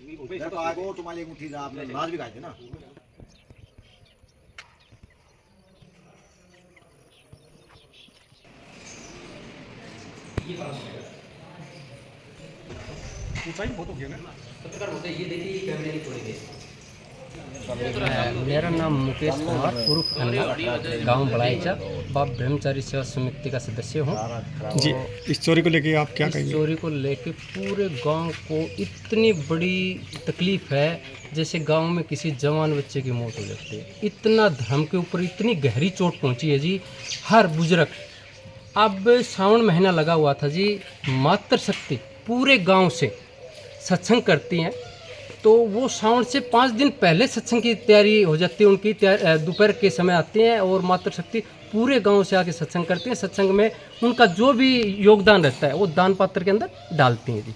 तो आगे वो तुम्हारी अंगूठी आपने नाच भी गाए थे ना। ऊंचाई बहुत हो गया ना। मेरा नाम मुकेश कुमार उर्फ अन्ना, गांव बड़ाईचा, बाप ब्रह्मचारी सेवा समिति का सदस्य हूँ। जी, इस चोरी को लेके आप क्या इस कहेंगे? चोरी को लेके पूरे गांव को इतनी बड़ी तकलीफ है जैसे गांव में किसी जवान बच्चे की मौत हो जाती है। इतना धर्म के ऊपर इतनी गहरी चोट पहुंची है जी। हर बुजुर्ग, अब सावन महीना लगा हुआ था जी, मातृशक्ति पूरे गांव से सत्संग करती हैं, तो वो सावन से 5 दिन पहले सत्संग की तैयारी हो जाती है उनकी। दोपहर के समय आते हैं और मातृशक्ति पूरे गांव से आके सत्संग करती हैं। सत्संग में उनका जो भी योगदान रहता है वो दान पात्र के अंदर डालती हैं जी।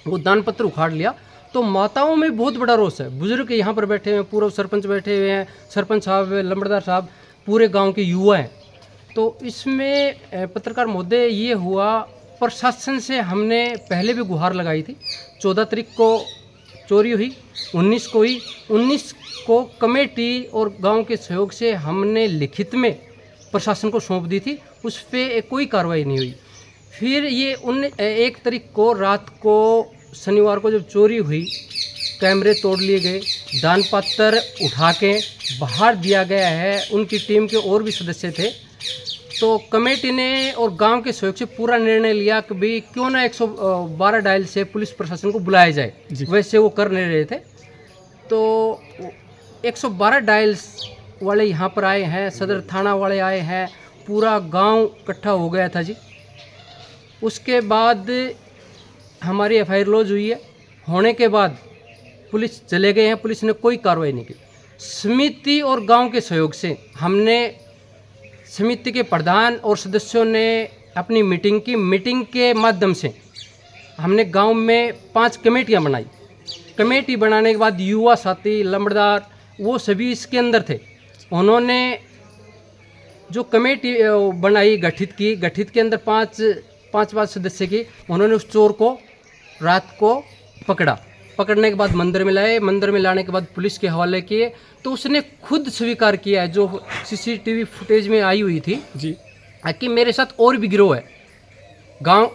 वो दान पत्र उखाड़ लिया तो माताओं में बहुत बड़ा रोष है। बुजुर्ग यहाँ पर बैठे हुए हैं, पूर्व सरपंच बैठे हुए हैं, सरपंच साहब, लंबड़दार साहब, पूरे गाँव के युवा हैं। तो इसमें पत्रकार महोदय ये हुआ, प्रशासन से हमने पहले भी गुहार लगाई थी। 14 तारीख को चोरी हुई, 19 को हुई, 19 को कमेटी और गांव के सहयोग से हमने लिखित में प्रशासन को सौंप दी थी, उस पर कोई कार्रवाई नहीं हुई। फिर ये 1 तारीख को रात को, शनिवार को जब चोरी हुई, कैमरे तोड़ लिए गए, दान पत्र उठा के बाहर दिया गया है। उनकी टीम के और भी सदस्य थे, तो कमेटी ने और गांव के सहयोग से पूरा निर्णय लिया कि भाई क्यों ना 112 डायल से पुलिस प्रशासन को बुलाया जाए। वैसे वो कर नहीं रहे थे, तो 112 डायल्स वाले यहाँ पर आए हैं, सदर थाना वाले आए हैं, पूरा गांव इकट्ठा हो गया था जी। उसके बाद हमारी FIR लॉज हुई है। होने के बाद पुलिस चले गए हैं, पुलिस ने कोई कार्रवाई नहीं की। समिति और गांव के सहयोग से हमने, समिति के प्रधान और सदस्यों ने अपनी मीटिंग की। मीटिंग के माध्यम से हमने गांव में 5 कमेटियां बनाई। कमेटी बनाने के बाद युवा साथी, लंबड़दार, वो सभी इसके अंदर थे। उन्होंने जो कमेटी बनाई, गठित के अंदर 5 सदस्य की, उन्होंने उस चोर को रात को पकड़ने के बाद मंदिर में लाए। मंदिर में लाने के बाद पुलिस के हवाले किए, तो उसने खुद स्वीकार किया है, जो CCTV फुटेज में आई हुई थी जी, कि मेरे साथ और भी गिरोह है।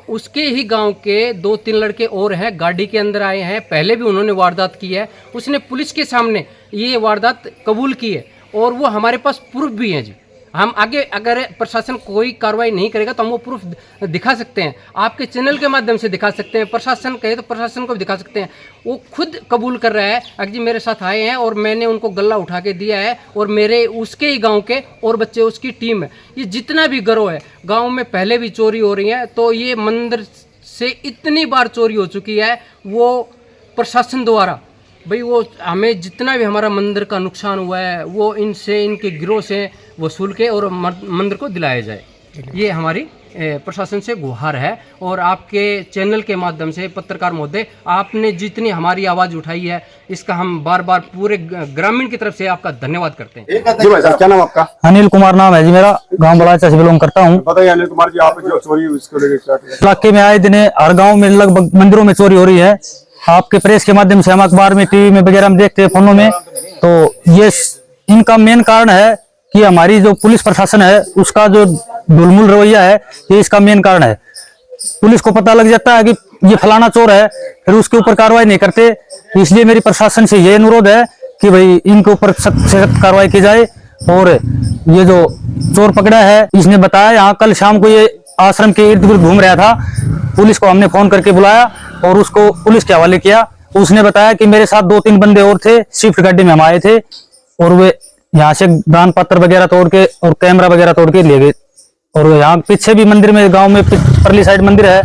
उसके ही गांव के 2-3 लड़के और हैं, गाड़ी के अंदर आए हैं, पहले भी उन्होंने वारदात की है। उसने पुलिस के सामने ये वारदात कबूल की है और वो हमारे पास प्रूफ भी हैं जी। हम आगे अगर प्रशासन कोई कार्रवाई नहीं करेगा तो हम वो प्रूफ दिखा सकते हैं, आपके चैनल के माध्यम से दिखा सकते हैं, प्रशासन कहे तो प्रशासन को भी दिखा सकते हैं। वो खुद कबूल कर रहा है, अगर जी मेरे साथ आए हैं और मैंने उनको गल्ला उठा के दिया है, और मेरे उसके ही गांव के और बच्चे, उसकी टीम है। ये जितना भी गिरोह है, गाँव में पहले भी चोरी हो रही है, तो ये मंदिर से इतनी बार चोरी हो चुकी है, वो प्रशासन द्वारा भाई वो हमें जितना भी हमारा मंदिर का नुकसान हुआ है वो इनसे, इनके गिरोह से वसूल के और मंदिर को दिलाया जाए। ये हमारी प्रशासन से गुहार है। और आपके चैनल के माध्यम से पत्रकार महोदय, आपने जितनी हमारी आवाज़ उठाई है, इसका हम बार बार पूरे ग्रामीण की तरफ से आपका धन्यवाद करते हैं। जी भाई साहब, क्या नाम आपका? अनिल कुमार नाम है जी मेरा, गांव बड़ाईचा से बिलोंग करता हूँ। बताइए अनिल कुमार जी, आप जो चोरी इसको लेकर इलाके में आए दिन हर गांव में लगभग मंदिरों में चोरी हो रही है। आपके प्रेस के माध्यम से, हम अखबार में, टीवी में वगैरह हम देखते हैं, फोनों में, तो ये इनका मेन कारण है कि हमारी जो पुलिस प्रशासन है उसका जो ढुलमुल रवैया है, ये इसका मेन कारण है। पुलिस को पता लग जाता है कि ये फलाना चोर है, फिर उसके ऊपर कार्रवाई नहीं करते। इसलिए मेरी प्रशासन से ये अनुरोध है कि भाई इनके ऊपर सख्त से सख्त कार्रवाई की जाए। और ये जो चोर पकड़ा है, इसने बताया यहाँ कल शाम को ये आश्रम के इर्द गिर्द घूम रहा था। पुलिस को हमने फोन करके बुलाया और उसको पुलिस के हवाले किया। उसने बताया कि मेरे साथ 2-3 बंदे और थे, स्विफ्ट गाड़ी में हम आए थे, और वे यहाँ से दान पत्र वगैरह तोड़ के और कैमरा वगैरह तोड़ के ले गए। और यहाँ पीछे भी मंदिर में, गांव में परली साइड मंदिर है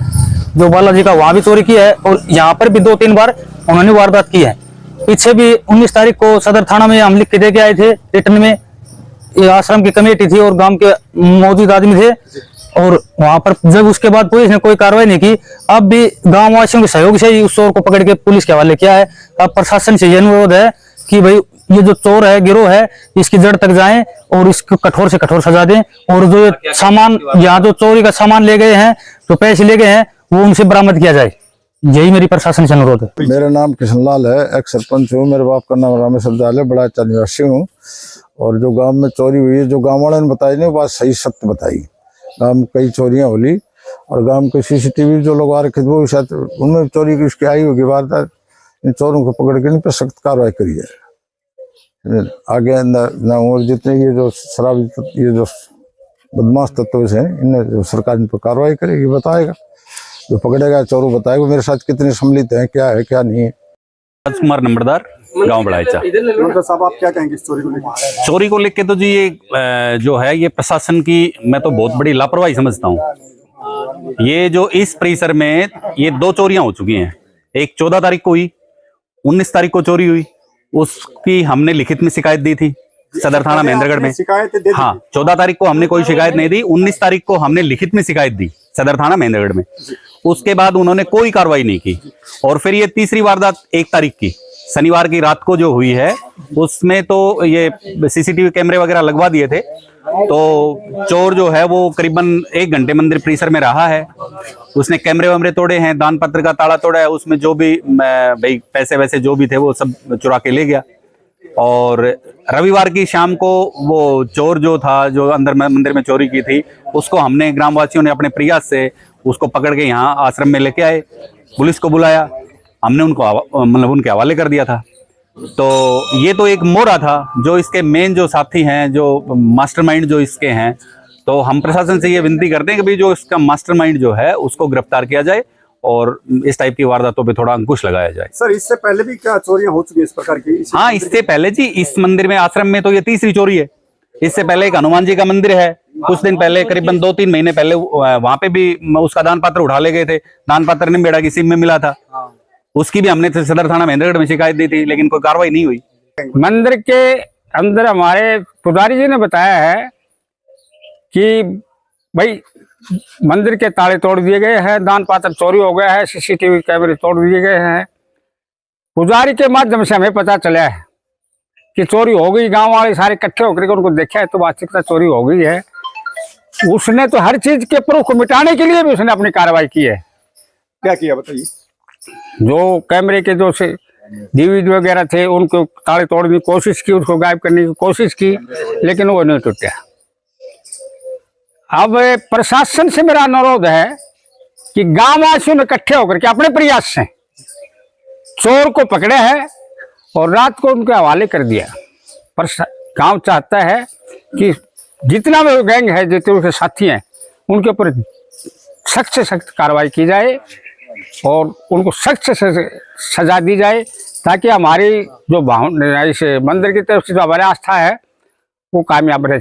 जो बालाजी का, वहां भी चोरी की है। और यहाँ पर भी 2-3 बार उन्होंने वारदात की है। पीछे भी 19 तारीख को सदर थाना में हम लिख के दे के आए थे रिटर्न में। ये आश्रम की कमेटी थी और गांव के मौजूद आदमी थे, और वहां पर जब उसके बाद पुलिस ने कोई कार्रवाई नहीं की, अब भी गांव वासियों के सहयोग से ही उस चोर को पकड़ के पुलिस के हवाले किया है। अब प्रशासन से यह अनुरोध है कि भाई ये जो चोर है, गिरोह है, इसकी जड़ तक जाएं और इसको कठोर से कठोर सजा दें। और जो सामान, यहाँ जो चोरी का सामान ले गए हैं, जो पैसे ले गए हैं, वो उनसे बरामद किया जाए। यही मेरी प्रशासन से अनुरोध है। मेरा नाम किशनलाल है, एक्स सरपंच हूँ। मेरे बाप का नाम रामेश्वर दयाल है, बड़ा अच्छा निवासी हूँ। और जो गांव में चोरी हुई है, जो गांव वालों ने बताई नहीं, बात सही सत्य बताई। गांव में कई चोरियां होली और गांव के सीसीटीवी जो लोग आ रखे थे वो शायद उनमें चोरी की उसकी आई होगी वारदात। इन चोरों को पकड़ के इन पर सख्त कार्रवाई करी जाए। आगे न और जितने ये जो शराबी ये जो बदमाश तत्व हैं, इन्हें जो सरकार इन पर कार्रवाई करेगी, बताएगा। जो पकड़ेगा चोरों बताएगा मेरे साथ कितने सम्मिलित हैं, क्या है क्या नहीं है। राजकुमार नंबरदार, गांव बड़ाईचा। नंबर साहब, आप क्या कहेंगे इस चोरी को लेकर? चोरी को लेके तो जी ये जो है ये प्रशासन की मैं तो बहुत बड़ी लापरवाही समझता हूँ। ये जो इस परिसर में ये 2 चोरियां हो चुकी हैं। एक 14 तारीख को हुई, 19 तारीख को चोरी हुई। उसकी हमने लिखित में शिकायत दी थी सदर थाना महेंद्रगढ़ में। शिकायत दे दी? हाँ, 14 तारीख को हमने कोई शिकायत नहीं दी, 19 तारीख को हमने लिखित में शिकायत दी सदर थाना महेंद्रगढ़ में। उसके बाद उन्होंने कोई कार्रवाई नहीं की। और फिर ये तीसरी वारदात 1 तारीख की शनिवार की रात को जो हुई है, उसमें तो ये सीसीटीवी कैमरे वगैरह लगवा दिए थे। तो चोर जो है वो करीबन 1 घंटे मंदिर परिसर में रहा है। उसने कैमरे वैमरे तोड़े हैं, दान पत्र का ताला तोड़ा है, उसमें जो भी भाई पैसे वैसे जो भी थे वो सब चुरा के ले गया। और रविवार की शाम को वो चोर जो था, जो अंदर मंदिर में चोरी की थी, उसको हमने ग्रामवासियों ने अपने प्रयास से उसको पकड़ के यहाँ आश्रम में लेके आए। पुलिस को बुलाया, हमने उनको मतलब उनके हवाले कर दिया था। तो ये तो एक मोरा था। जो इसके मेन जो साथी हैं, जो मास्टरमाइंड जो इसके हैं, तो हम प्रशासन से ये विनती करते हैं कि भाई जो इसका मास्टरमाइंड जो है उसको गिरफ्तार किया जाए और इस टाइप की वारदातों पे थोड़ा अंकुश लगाया जाए। सर, इससे पहले भी क्या चोरियां हो चुकी है इस प्रकार की? हाँ, इससे पहले जी इस मंदिर में आश्रम में तो ये तीसरी चोरी है। इससे पहले एक हनुमान जी का मंदिर है, कुछ दिन पहले करीबन 2-3 महीने पहले वहां पे भी उसका दान पत्र उठा ले गए थे। दान पत्र निम्बेड़ा की सीम में मिला था, उसकी भी हमने सदर थाना महेंद्रगढ़ में शिकायत दी थी, लेकिन कोई कार्रवाई नहीं हुई। मंदिर के अंदर हमारे पुजारी जी ने बताया है कि भाई मंदिर के ताले तोड़ दिए गए हैं, दान पात्र चोरी हो गया है, सीसीटीवी कैमरे तोड़ दिए गए हैं। पुजारी के माध्यम से हमें पता चला है कि चोरी हो गई। गांव वाले सारे इकट्ठे होकर के उनको देखा है तो वास्तविकता चोरी हो गई है। उसने तो हर चीज के प्रूफ को मिटाने के लिए भी उसने अपनी कार्रवाई की है। क्या किया बताइए? जो कैमरे के जो से डीवीडी वगैरह थे उनको ताले तोड़ने की कोशिश की, उसको गायब करने की कोशिश की, लेकिन वो नहीं टूटा। अब प्रशासन से मेरा अनुरोध है कि गांव वासियों ने इकट्ठे होकर के अपने प्रयास से चोर को पकड़े हैं और रात को उनके हवाले कर दिया। पर गांव चाहता है कि जितना भी गैंग है, जितने उनके साथी हैं, उनके ऊपर सख्त से सख्त कार्रवाई की जाए और उनको सख्त से सजा दी जाए, ताकि हमारी जो इस मंदिर की तरफ से जो हमारी आस्था है वो कामयाब रहे।